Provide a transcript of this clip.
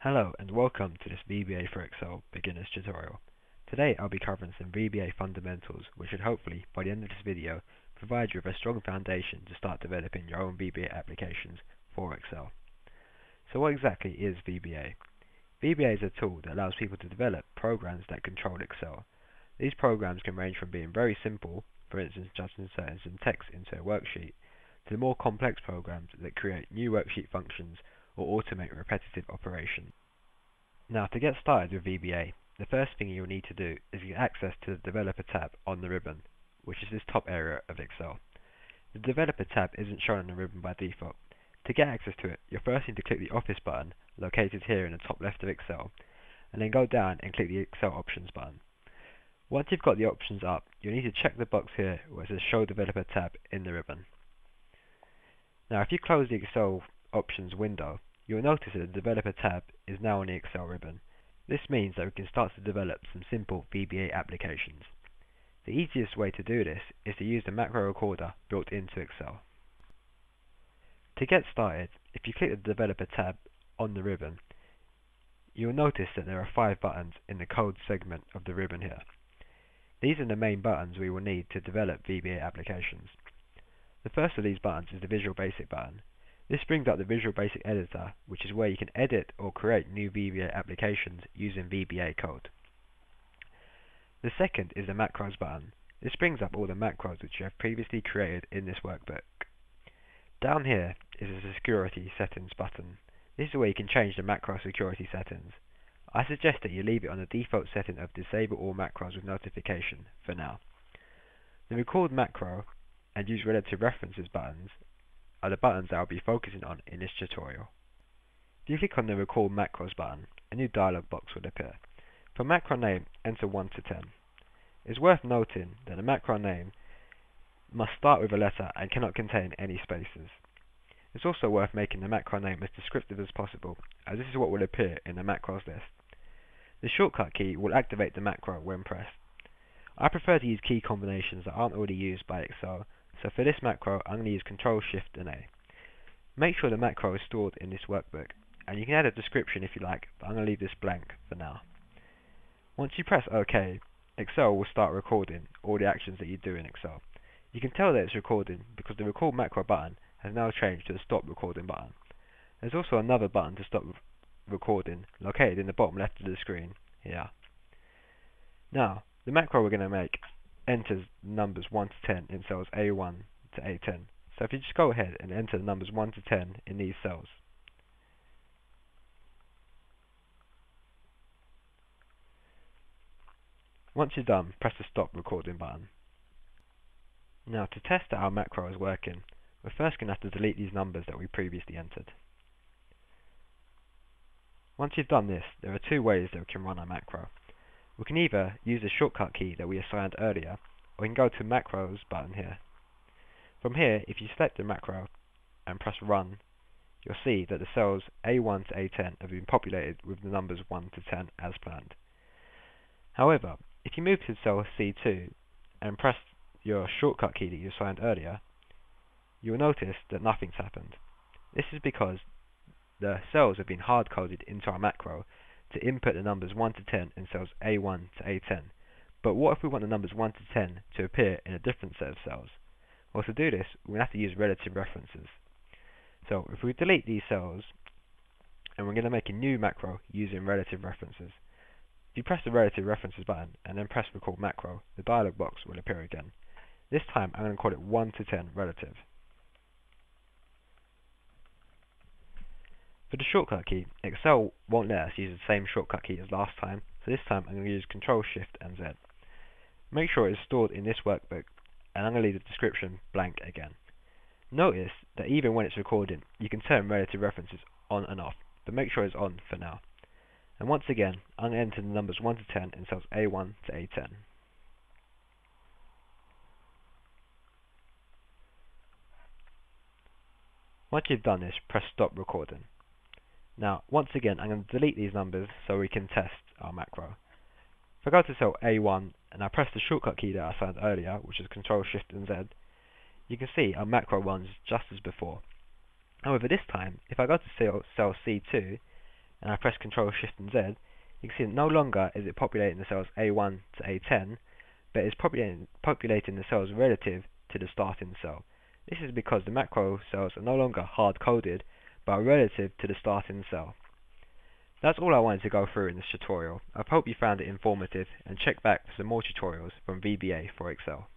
Hello and welcome to this VBA for Excel beginners tutorial. Today I'll be covering some VBA fundamentals which should hopefully, by the end of this video, provide you with a strong foundation to start developing your own VBA applications for Excel. So what exactly is VBA? VBA is a tool that allows people to develop programs that control Excel. These programs can range from being very simple, for instance just inserting some text into a worksheet, to the more complex programs that create new worksheet functions or automate repetitive operations. Now, to get started with VBA, the first thing you'll need to do is get access to the Developer tab on the ribbon, which is this top area of Excel. The Developer tab isn't shown on the ribbon by default. To get access to it, you'll first need to click the Office button, located here in the top left of Excel, and then go down and click the Excel Options button. Once you've got the options up, you'll need to check the box here where it says Show Developer tab in the ribbon. Now, if you close the Excel Options window, you'll notice that the Developer tab is now on the Excel ribbon. This means that we can start to develop some simple VBA applications. The easiest way to do this is to use the macro recorder built into Excel. To get started, if you click the Developer tab on the ribbon, you'll notice that there are 5 buttons in the code segment of the ribbon here. These are the main buttons we will need to develop VBA applications. The first of these buttons is the Visual Basic button. This brings up the Visual Basic editor, which is where you can edit or create new VBA applications using VBA code. The second is the Macros button. This brings up all the macros which you have previously created in this workbook. Down here is the Security Settings button. This is where you can change the macro security settings. I suggest that you leave it on the default setting of Disable All Macros with Notification for now. The Record Macro and Use Relative References buttons are the buttons that I'll be focusing on in this tutorial. If you click on the Record Macros button, a new dialog box will appear. For macro name, enter 1 to 10. It's worth noting that the macro name must start with a letter and cannot contain any spaces. It's also worth making the macro name as descriptive as possible, as this is what will appear in the macros list. The shortcut key will activate the macro when pressed. I prefer to use key combinations that aren't already used by Excel, so for this macro I'm going to use Ctrl Shift and A. Make sure the macro is stored in this workbook, and you can add a description if you like, but I'm going to leave this blank for now. Once you press OK, Excel will start recording all the actions that you do in Excel. You can tell that it's recording because the Record Macro button has now changed to the Stop Recording button. There's also another button to stop recording located in the bottom left of the screen here. Now, the macro we're going to make enters numbers 1 to 10 in cells A1 to A10. So if you just go ahead and enter the numbers 1 to 10 in these cells. Once you're done, press the Stop Recording button. Now, to test that our macro is working, we're first going to have to delete these numbers that we previously entered. Once you've done this, there are 2 ways that we can run our macro. We can either use the shortcut key that we assigned earlier, or we can go to Macros button here. From here, if you select the macro and press Run, you'll see that the cells A1 to A10 have been populated with the numbers 1 to 10 as planned. However, if you move to cell C2 and press your shortcut key that you assigned earlier, you'll notice that nothing's happened. This is because the cells have been hard-coded into our macro to input the numbers 1 to 10 in cells A1 to A10. But what if we want the numbers 1 to 10 to appear in a different set of cells? Well, to do this, we're going to have to use relative references. So if we delete these cells, and we're going to make a new macro using relative references. If you press the relative references button and then press Record Macro, the dialog box will appear again. This time I'm going to call it 1 to 10 relative. For the shortcut key, Excel won't let us use the same shortcut key as last time, so this time I'm going to use Ctrl Shift and Z. Make sure it is stored in this workbook, and I'm going to leave the description blank again. Notice that even when it's recording, you can turn relative references on and off, but make sure it's on for now. And once again, I'm going to enter the numbers 1 to 10 in cells A1 to A10. Once you've done this, press Stop Recording. Now, once again, I'm going to delete these numbers so we can test our macro. If I go to cell A1 and I press the shortcut key that I assigned earlier, which is Ctrl Shift and Z, you can see our macro runs just as before. However, this time, if I go to cell C2 and I press Ctrl Shift and Z, you can see that no longer is it populating the cells A1 to A10, but it's populating the cells relative to the starting cell. This is because the macro cells are no longer hard-coded, but are relative to the starting cell. That's all I wanted to go through in this tutorial. I hope you found it informative, and check back for some more tutorials from VBA for Excel.